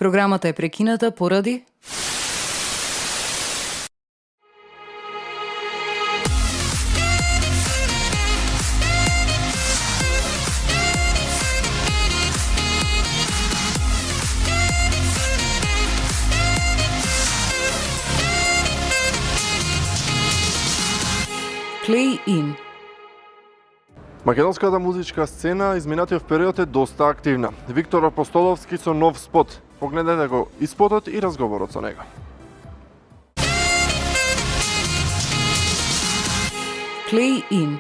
Програмата е прекината поради Play In. Македонската музичка сцена изминатиот период е доста активна. Виктор Апостоловски со нов спот. Погледнете го и спотот и разговорот со него. Play In.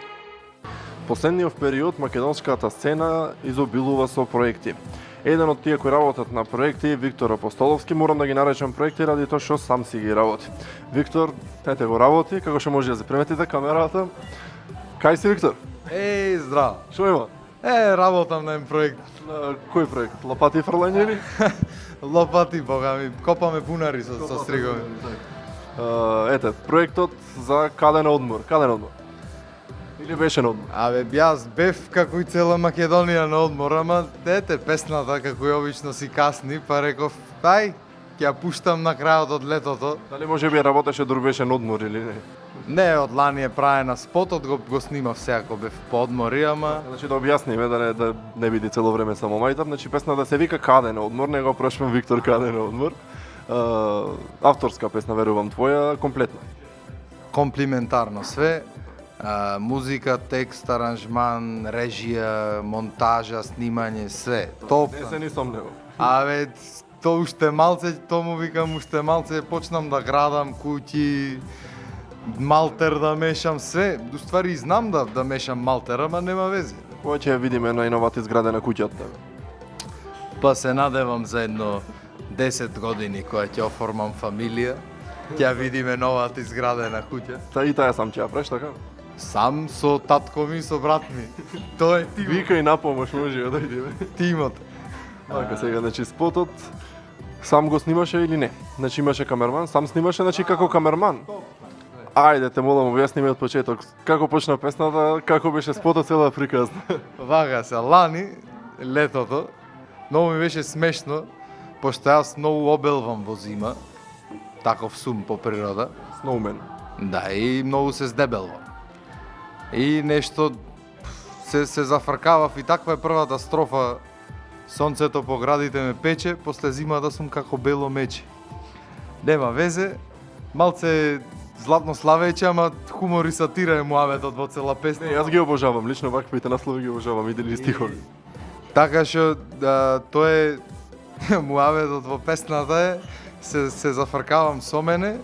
Последниот период македонската сцена изобилува со проекти. Еден од тие кои работат на проекти е Виктор Апостоловски, морам да ги наречам проекти ради тоа што сам си ги работи. Виктор, ете го работи, како што може да се приметите камерата. Кај си, Виктор? Еј, здраво. Што има? Работам на еден проект. На кој проект? Лопати и фрлање или? Лопати, бога ми, копаме бунари со стригови. Ете, проектот за каден одмор. Каден одмор? Или беше на одмор? Абе, јас бев како и цела Македонија на одмор, ама ете, песната како и обично си касни, па реков, ај, ќе ја пуштам на крајот од летото. Дали може би работеше дурбешен одмор или не? Не, од лани е правена спотот, го снимав сега ако бев по одмори, ама... Значи да објасниме, да не биде цело време само мајтап, значи песната се вика Каден одмор, не го прошвам Виктор Каден одмор. Авторска песна, верувам, твоја, комплетна. Комплиментарно све. Музика, текст, аранжман, режија, монтажа, снимање, све. Топ. Не се ни сомнево. Абе, то уште малце, му викам уште малце, почнам да градам куќи, малтер да мешам, све. Уствари знам да мешам малтер, ама нема вези. Кога ќе ја видиме најновата изградена куќа од тебе? Па се надевам за едно 10 години кога ќе оформам фамилија, ќе видиме новата изградена куќа. Та и таа сам ќе ја правиш, така? Сам со татко ми, со брат ми. Тоа е тимот. Вика и на помош може да идеме. Тимот. Така сега, значи спотот сам го снимаше или не? Значи имаше камерман, сам снимаше, значи како камерман. Ајде, те молам, објасни ми од почеток. Како почна песната, како беше спотот цела приказна? Вага се, лани, летото, многу ми беше смешно, пошто јас многу обелвам во зима, таков сум по природа. Сноумен. Да, и многу се здебелвам. И нешто се зафркавав и таква е првата строфа. Сонцето по градите ме пече, после зимата сум како бело мече. Нема везе, малце златно славеќе, ама хумор и сатира е муаветот во цела песна. Не, јас ги обожавам, лично ваквите наслови ги обожавам, идели стихови. Така што тоа е муаветот во песната е, се зафркавам со мене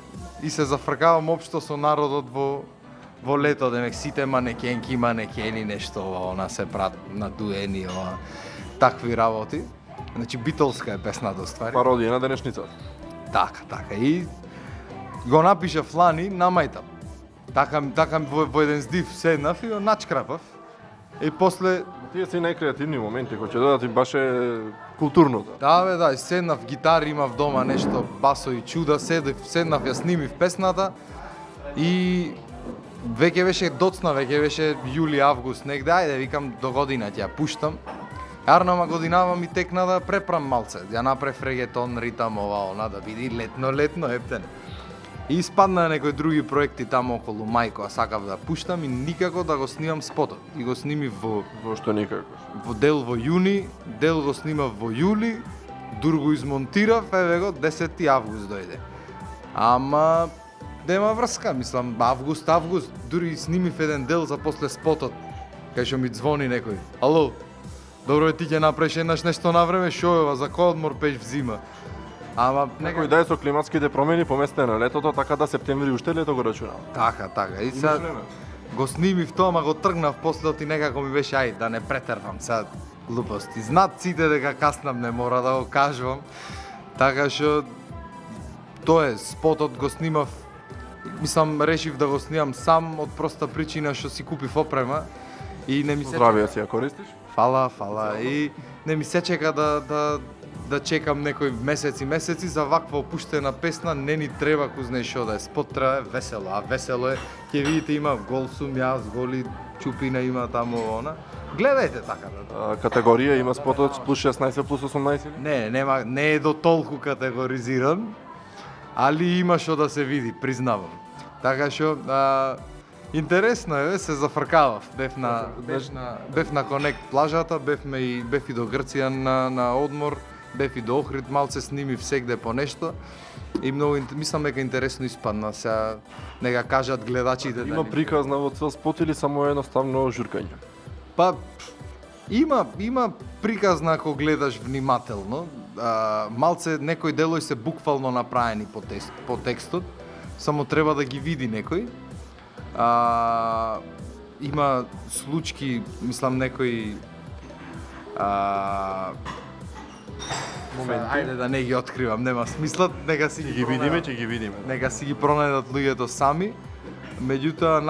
и се зафркавам општо со народот во лето, демек сите манекени, нешто она се прат надуени, такви работи. Значи битолска е песната ствари. Пародија на денешницата. Така. И го напишав лани на мајтап. Така во еден здив седнав и го начкрапав. И после... Тие се најкреативни моменти кои ќе додат и баше културното. Да, седнав гитари, имав дома нешто, басо и чуда, седнав, ја снимив песната и веќе беше доцна, веќе беше јули, август, негде, ајде, викам, до година ќе ја пуштам. Јарно, ама годинава ми текна да препрам малце, ја направив регетон, ритам, она, да биде летно, ептен. И испадна некои други проекти таму околу мај, која сакав да пуштам и никако да го снимам спотот. И го снимив Во што никако. во дел во јуни, дел го снимав во јули, дур го измонтирав, еве го 10 август дојде. Ама нема врска, мислам, август, дури снимив еден дел за после спотот, кај што ми звони некој. Ало, добро ти ќе направиш еднаш нешто на време, шо е ова, за кој одмор пеш в зима? Ама Некој да е со климатските промени поместен на летото, така да септември уште лето го рачунам. Така. И сега го снимив тоа, ама го тргнав после и некако ми беше ај да не претервам сега глупости. Знаат сите дека каснам, не мора да го кажувам. Така што тоа е, спотот го снимав, мислам решив да го снимам сам од проста причина што си купив опрема и не ми се Здравија си ја користиш? Фала. И не ми се чека да чекам некои месеци за ваква опуштена песна, не ни треба кој знае што да е. Спот треба весело, а весело е, ќе видите има гол сум јас, голи чупина има таму она. Гледајте така. Категорија има спотот плюс 16 плюс 18 или? Не е до толку категоризиран, али има што да се види, признавам. Така што интересно е, се зафркавав. Бев на Конект плажата, бев и до Грција на одмор, бев и до Охрид, малце снимив сегде по нешто. И многу мислам дека интересно испадна, сега нека кажат гледачите. Има приказна во цел спот или само едноставно журкање? Па има приказна ако гледаш внимателно. Малце некои делои се буквално направени по текстот, само треба да ги види некој. Има случки, мислам некои моменти. Ајде да не ги откривам, нема смисла, нека си ги видиме, ќе ги видиме. Нека си ги пронајдат луѓето сами. Меѓутоа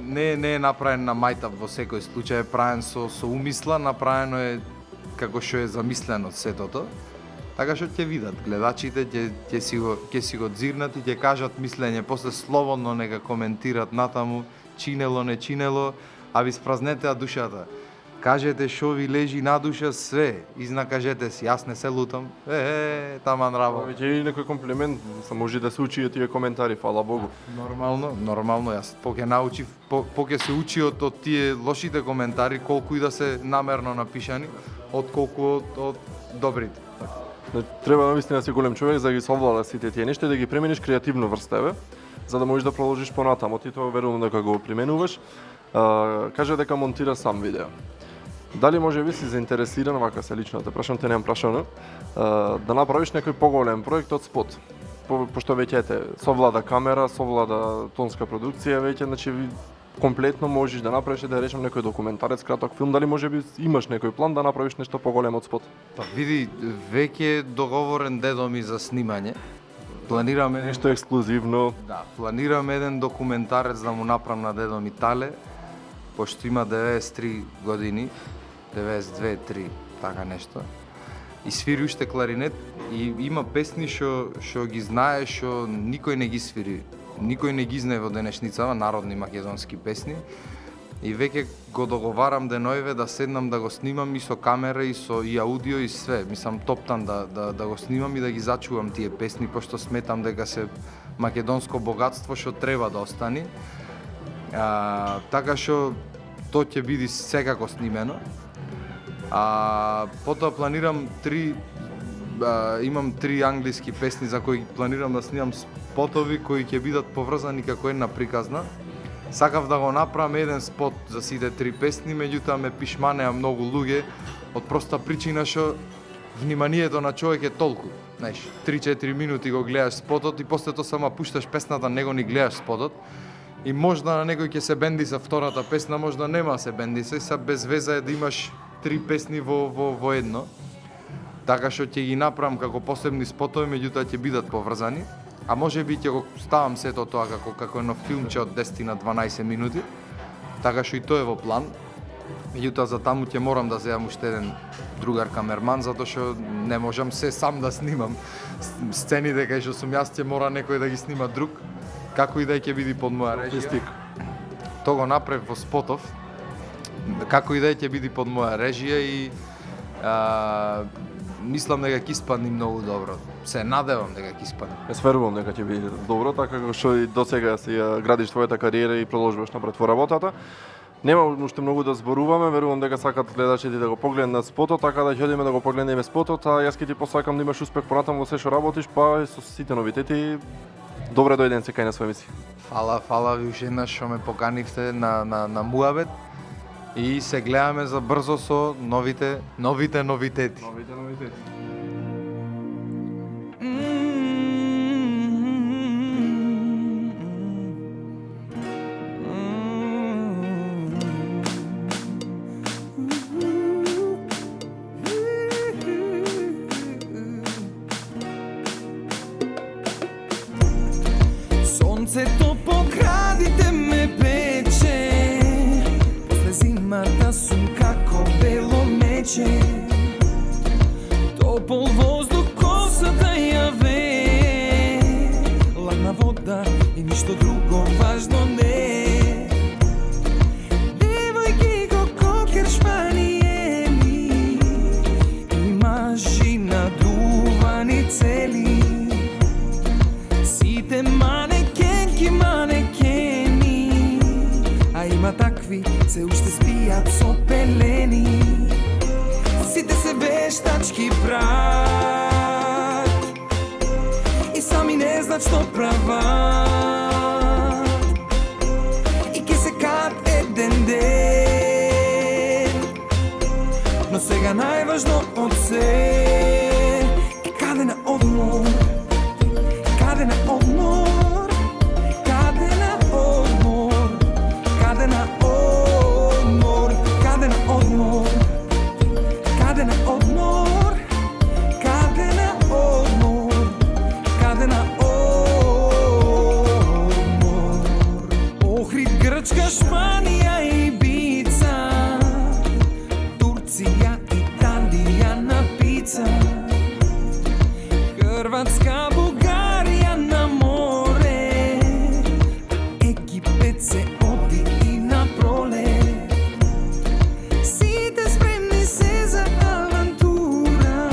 не е направен на мајтап во секој случај, е правен со умисла, направено е како што е замислено сетото. Така што ќе видат гледачите, ќе си го дзирнат и ќе кажат мислење, после слободно нека коментират натаму, чинело, не чинело, а ви спразнете душата. Кажете што ви лежи на душа, све, изнакажете си, јас не се лутам, таман работа. Веќе и некој комплимент, може да се учи тие коментари, фала Богу. Нормално, јас ќе се учи од тие лошите коментари, колку и да се намерно напишани, отколку од добрите. Треба навистина да си голем човек за да ги совлада сите тие нешта и да ги примениш креативно врз тебе, за да можеш да продолжиш понатаму. Ти тоа верувам дека го применуваш. Каже дека монтира сам видео. Дали може би си заинтересиран, вака се лично те прашам, те немам прашано, да направиш некој поголем проект од спот? Пошто веќе совлада камера, совлада тонска продукција, веќе, значи комплетно можеш да направиш да речем некој документарец, краток филм, дали може би имаш некој план да направиш нешто поголемо од спот? Па види, веќе договорен дедо ми за снимање. Планираме нешто ексклузивно. Да, планирам еден документарец да му направам на дедо ми Тале, пошто има 93 години, 92-3, така нешто. И свири уште кларинет и има песни што ги знае, што никој не ги свири. Никој не ги знае во денешницава, народни македонски песни. И веќе го договарам деноиве да седнам да го снимам и со камера и со аудио и све. Мислам топтан да го снимам и да ги зачувам тие песни, пошто сметам дека се македонско богатство што треба да остане. Така што тоа ќе биде секако снимено. Потоа планирам имам 3 англиски песни за кои планирам да снимам спотови кои ќе бидат поврзани како една приказна. Сакав да го направам еден спот за сите 3 песни, меѓутоа ме пишманеа многу луѓе од проста причина што вниманието на човек е толку. Знаеш, 3-4 минути го гледаш спотот и после тоа само пушташ песната, него ни гледаш спотот. И можда на некој ќе се бенди за втората песна, можда нема се бенди се, са без веза е да имаш 3 песни во едно. Така што ќе ги направам како посебни спотови, меѓутоа ќе бидат поврзани. А може би ќе го ставам сето тоа како едно филмче од 10 на 12 минути. Така што и тоа е во план. Меѓутоа за таму ќе морам да земам уште еден другар камерман, затоа што не можам се сам да снимам. Сцените кај што сум јас ќе мора некој да ги снима друг. Како и да ќе биде под моја режија. Тоа го направив во спотов. Како и да ќе биде под моја режија и мислам дека ќе испадне многу добро. Се надевам дека ќе испадне. Верувам дека ќе биде добро, така како што и досега си ја градиш твојата кариера и продолжуваш напред во работата. Нема уште многу да зборуваме, верувам дека сакат гледачите да го погледнат спотот, така да ќе одиме да го погледнеме спотот, а јас ќе ти посакам да имаш успех понатаму во се што работиш, па и со сите новитети. Добре дојден се кај на своја емисија. Фала ви уште еднаш што ме поканивте на Муабет и се гледаме за брзо со новите новитети. Сонцето по градите ме пече, после зимата сум како бело мече. Топол воздух косата ја вее, ладна вода и ништо друго важно не. Девојки го кокершма такви се уште спијат со пелени. Сите се вештачки брат и сами не знаат што прават. И ке се кат еден ден, но сега најважно од се е каде на одмор, каде на одмор, каде на одмор, каде на одмор, каде на одмор, каде на одмор, каде на одмор, каде на одмор. Охрид, Грчка, Шпанија, Ибица, Турција, Италија на пица, Хрватска, Бугарија на море, Египет се оди и на пролет. Сите спремни се за авантура,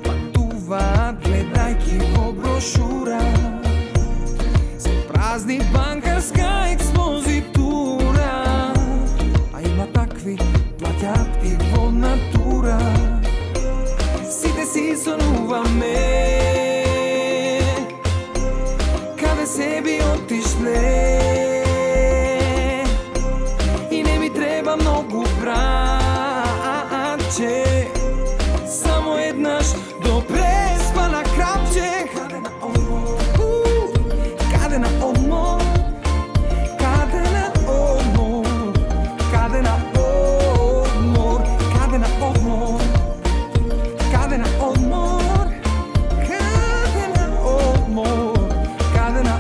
патуваат гледајки во брошура. Се празни банкарска експозитура, а има такви плаќаат и во натура. Сите си сонуваме, каде се би отишле, и не ми треба многу братче, само еднаш до преспана крапче. Каде на одмор, каде на одмор, каде на одмор, каде на одмор, каде на одмор, каде на одмор, каде на одмор, каде на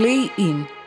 Play in.